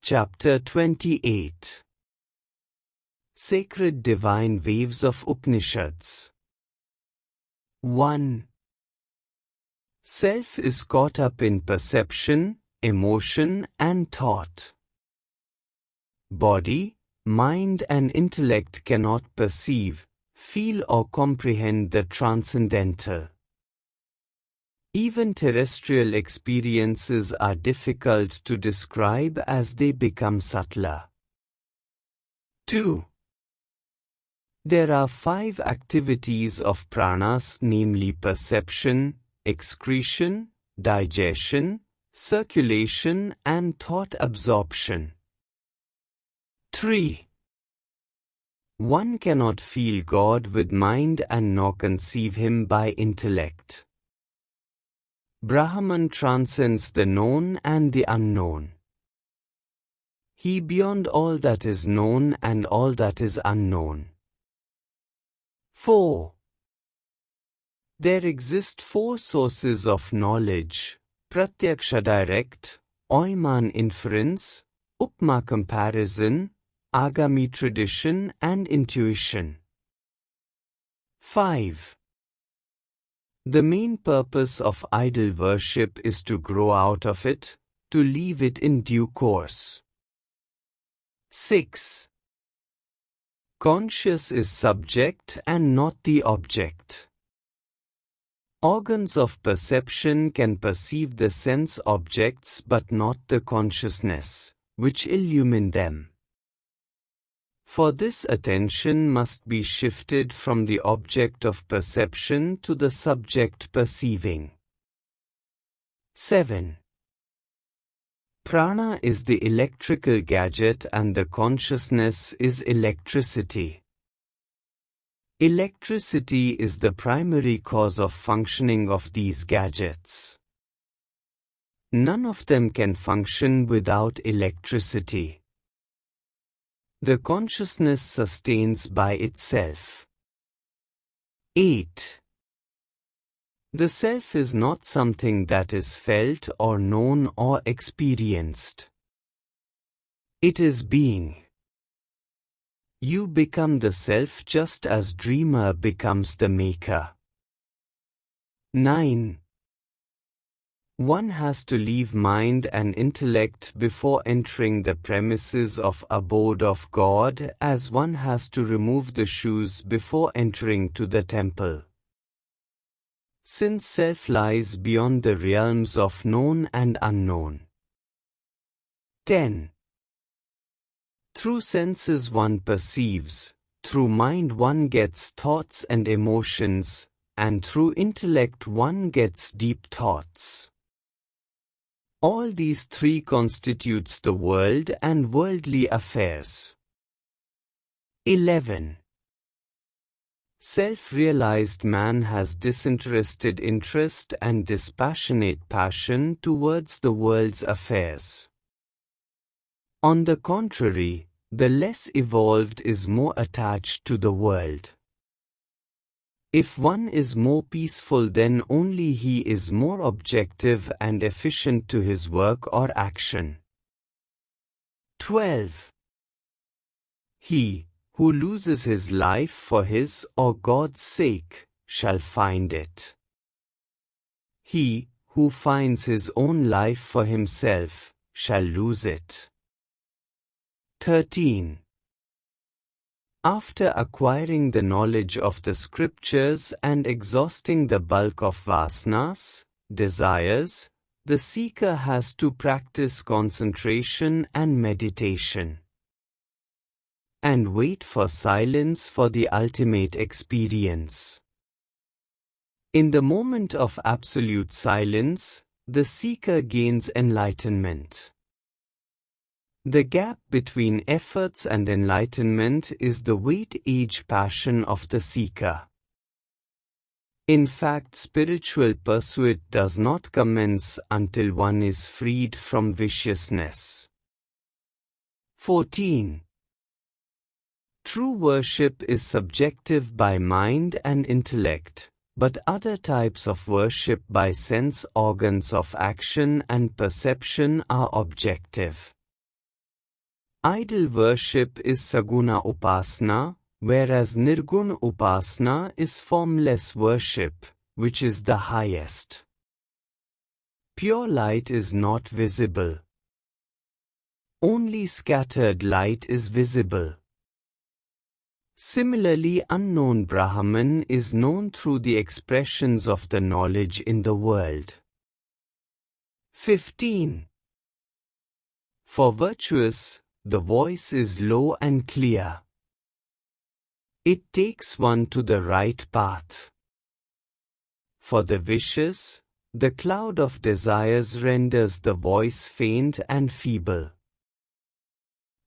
Chapter 28. Sacred Divine Waves of Upanishads. 1. Self is caught up in perception, emotion and thought. Body, mind and intellect cannot perceive, feel or comprehend the transcendental. Even terrestrial experiences are difficult to describe as they become subtler. 2. There are 5 activities of pranas, namely perception, excretion, digestion, circulation and thought absorption. 3. One cannot feel God with mind and nor conceive Him by intellect. Brahman transcends the known and the unknown. He beyond all that is known and all that is unknown. 4. There exist 4 sources of knowledge: pratyaksha direct, Oyman inference, upma comparison, agami tradition and intuition. 5. The main purpose of idol worship is to grow out of it, to leave it in due course. 6. Conscious is subject and not the object. Organs of perception can perceive the sense objects but not the consciousness, which illumine them. For this, attention must be shifted from the object of perception to the subject perceiving. 7. Prana is the electrical gadget and the consciousness is electricity. Electricity is the primary cause of functioning of these gadgets. None of them can function without electricity. The consciousness sustains by itself. 8. The self is not something that is felt or known or experienced. It is being. You become the self just as dreamer becomes the maker. 9. One has to leave mind and intellect before entering the premises of abode of God, as one has to remove the shoes before entering to the temple. Since self lies beyond the realms of known and unknown. 10. Through senses one perceives, through mind one gets thoughts and emotions, and through intellect one gets deep thoughts. All these 3 constitutes the world and worldly affairs. 11. Self-realized man has disinterested interest and dispassionate passion towards the world's affairs. On the contrary, the less evolved is more attached to the world. If one is more peaceful, then only he is more objective and efficient to his work or action. 12. He who loses his life for his or God's sake shall find it. He who finds his own life for himself shall lose it. 13. After acquiring the knowledge of the scriptures and exhausting the bulk of vasanas, desires, the seeker has to practice concentration and meditation. And wait for silence for the ultimate experience. In the moment of absolute silence, the seeker gains enlightenment. The gap between efforts and enlightenment is the wait-age passion of the seeker. In fact, spiritual pursuit does not commence until one is freed from viciousness. 14. True worship is subjective by mind and intellect, but other types of worship by sense organs of action and perception are objective. Idol worship is Saguna Upasana, whereas Nirguna Upasana is formless worship, which is the highest. Pure light is not visible. Only scattered light is visible. Similarly, unknown Brahman is known through the expressions of the knowledge in the world. 15. For virtuous, the voice is low and clear. It takes one to the right path. For the vicious, the cloud of desires renders the voice faint and feeble.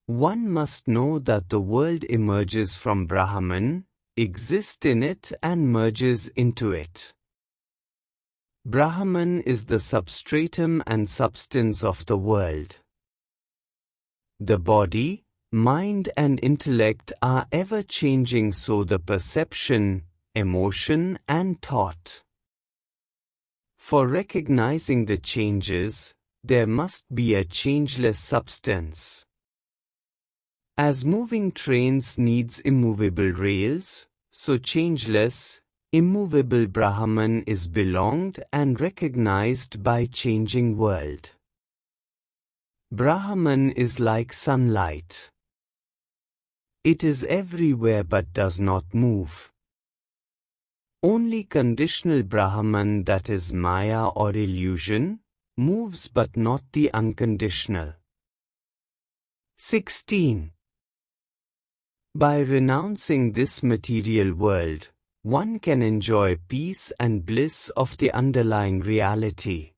One must know that the world emerges from Brahman, exists in it and merges into it. Brahman is the substratum and substance of the world. The body, mind and intellect are ever changing, so the perception, emotion and thought. For recognizing the changes, there must be a changeless substance. As moving trains needs immovable rails, so changeless, immovable Brahman is belonged and recognized by changing world. Brahman is like sunlight. It is everywhere but does not move. Only conditional Brahman, that is Maya or illusion, moves but not the unconditional. 16. By renouncing this material world, one can enjoy peace and bliss of the underlying reality.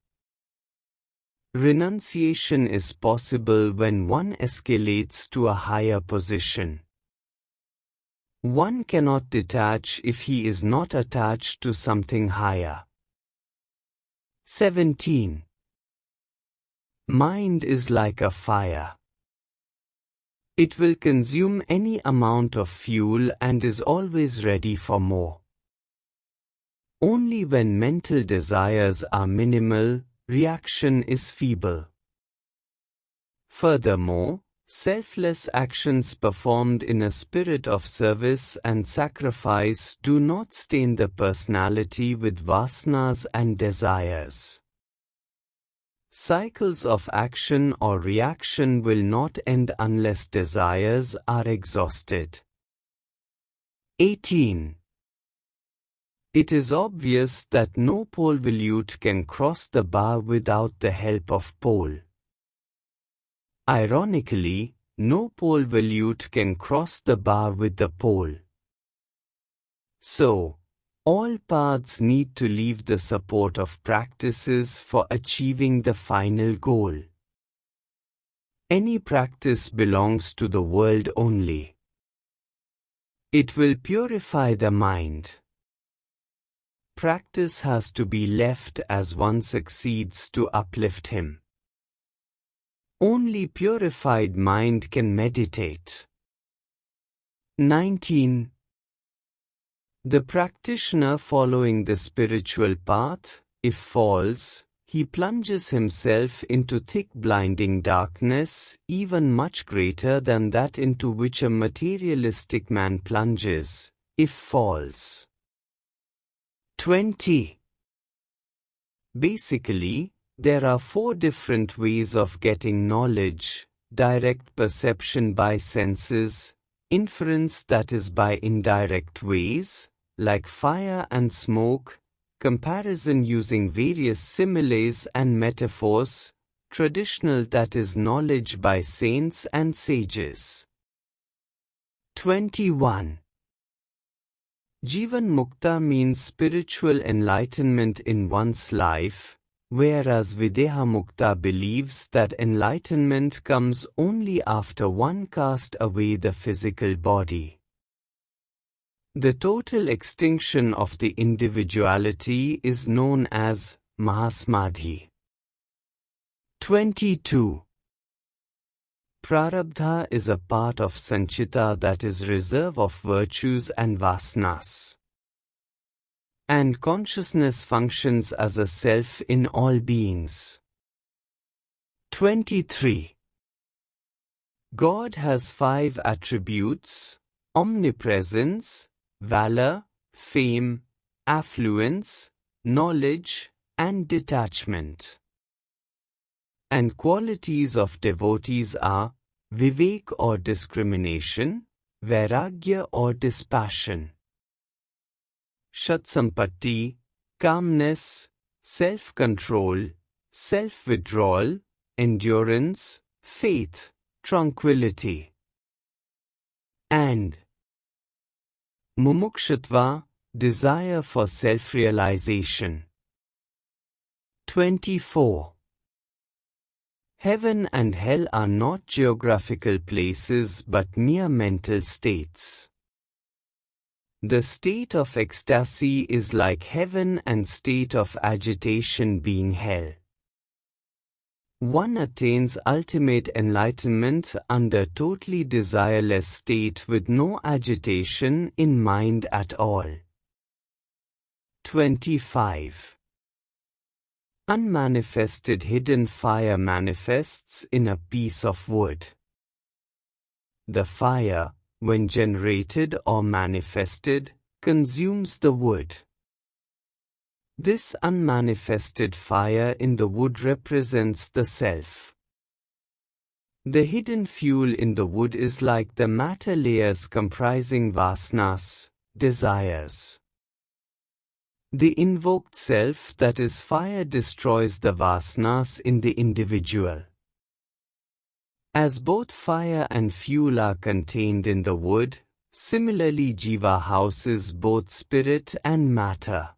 Renunciation is possible when one escalates to a higher position. One cannot detach if he is not attached to something higher. 17. Mind is like a fire. It will consume any amount of fuel and is always ready for more. Only when mental desires are minimal, reaction is feeble. Furthermore, selfless actions performed in a spirit of service and sacrifice do not stain the personality with vasanas and desires. Cycles of action or reaction will not end unless desires are exhausted. 18. It is obvious that no pole volute can cross the bar without the help of pole. Ironically, no pole volute can cross the bar with the pole. So, all paths need to leave the support of practices for achieving the final goal. Any practice belongs to the world only. It will purify the mind. Practice has to be left as one succeeds to uplift him. Only purified mind can meditate. 19. The practitioner following the spiritual path, if falls, he plunges himself into thick blinding darkness, even much greater than that into which a materialistic man plunges, if falls. 20. Basically, there are 4 different ways of getting knowledge: direct perception by senses, inference, that is by indirect ways, like fire and smoke, comparison using various similes and metaphors, traditional, that is knowledge by saints and sages. 21. Jivan Mukta means spiritual enlightenment in one's life, whereas Videha Mukta believes that enlightenment comes only after one cast away the physical body. The total extinction of the individuality is known as Mahasamadhi. 22. Prarabdha is a part of Sanchita, that is reserve of virtues and vasanas. And consciousness functions as a self in all beings. 23. God has 5 attributes: omnipresence, valor, fame, affluence, knowledge, and detachment. And qualities of devotees are vivek or discrimination, vairagya or dispassion, shatsampatti, calmness, self-control, self-withdrawal, endurance, faith, tranquility, and mumukshutva, desire for self-realization. 24. Heaven and hell are not geographical places but mere mental states. The state of ecstasy is like heaven and state of agitation being hell. One attains ultimate enlightenment under totally desireless state with no agitation in mind at all. 25. Unmanifested hidden fire manifests in a piece of wood. The fire, when generated or manifested, consumes the wood. This unmanifested fire in the wood represents the self. The hidden fuel in the wood is like the matter layers comprising vasanas, desires. The invoked self, that is fire, destroys the vasanas in the individual. As both fire and fuel are contained in the wood, similarly Jiva houses both spirit and matter.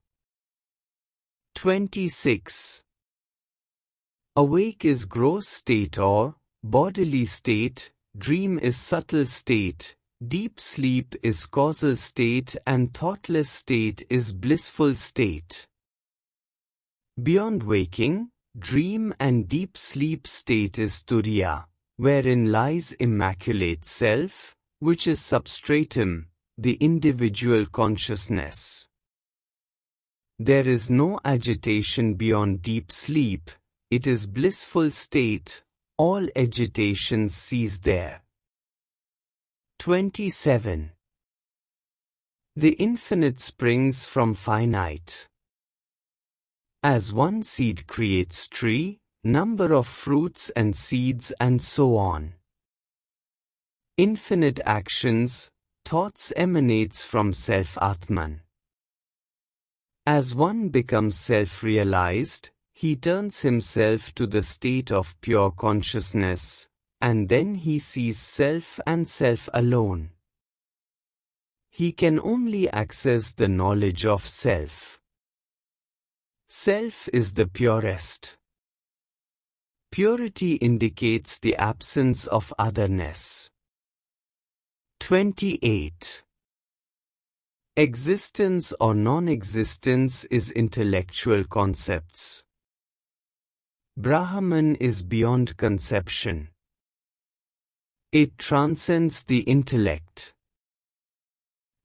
26. Awake is gross state or bodily state, dream is subtle state, deep sleep is causal state, and thoughtless state is blissful state. Beyond waking, dream and deep sleep state is Turiya, wherein lies immaculate self, which is substratum, the individual consciousness. There is no agitation beyond deep sleep, it is blissful state, all agitations cease there. 27. The infinite springs from finite. As one seed creates tree, number of fruits and seeds and so on. Infinite actions, thoughts emanates from self-Atman. As one becomes self-realized, he turns himself to the state of pure consciousness, and then he sees self and self alone. He can only access the knowledge of self. Self is the purest. Purity indicates the absence of otherness. 28. Existence or non-existence is intellectual concepts. Brahman is beyond conception. It transcends the intellect.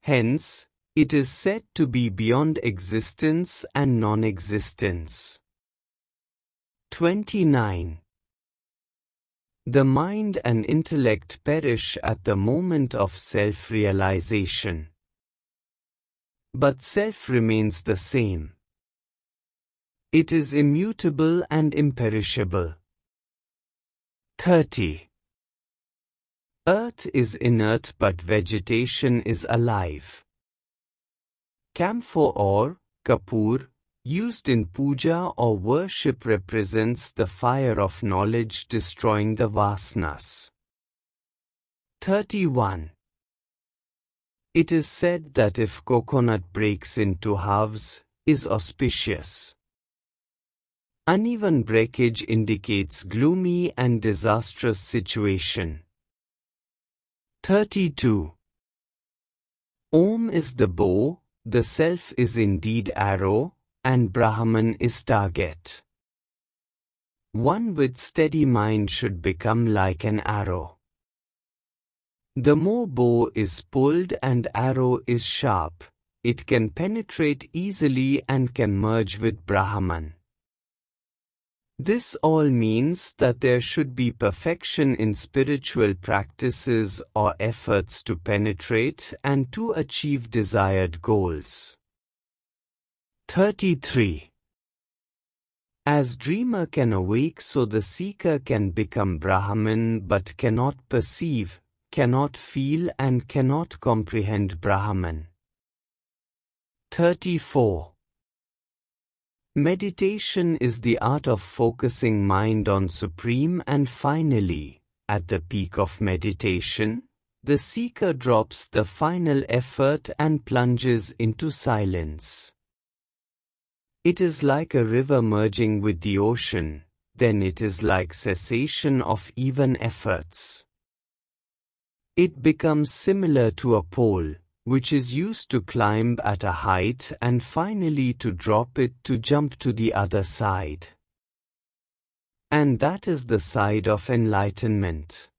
Hence, it is said to be beyond existence and non-existence. 29. The mind and intellect perish at the moment of self-realization. But self remains the same. It is immutable and imperishable. 30. Earth is inert but vegetation is alive. Camphor or kapoor, used in puja or worship, represents the fire of knowledge destroying the vasanas. 31. It is said that if coconut breaks into halves, is auspicious. Uneven breakage indicates gloomy and disastrous situation. 32. Om is the bow, the self is indeed arrow, and Brahman is target. One with steady mind should become like an arrow. The more bow is pulled and arrow is sharp, it can penetrate easily and can merge with Brahman. This all means that there should be perfection in spiritual practices or efforts to penetrate and to achieve desired goals. 33. As dreamer can awake, so the seeker can become Brahman but cannot perceive, cannot feel and cannot comprehend Brahman. 34. Meditation is the art of focusing mind on Supreme, and finally, at the peak of meditation, the seeker drops the final effort and plunges into silence. It is like a river merging with the ocean, then it is like cessation of even efforts. It becomes similar to a pole, which is used to climb at a height and finally to drop it to jump to the other side. And that is the side of enlightenment.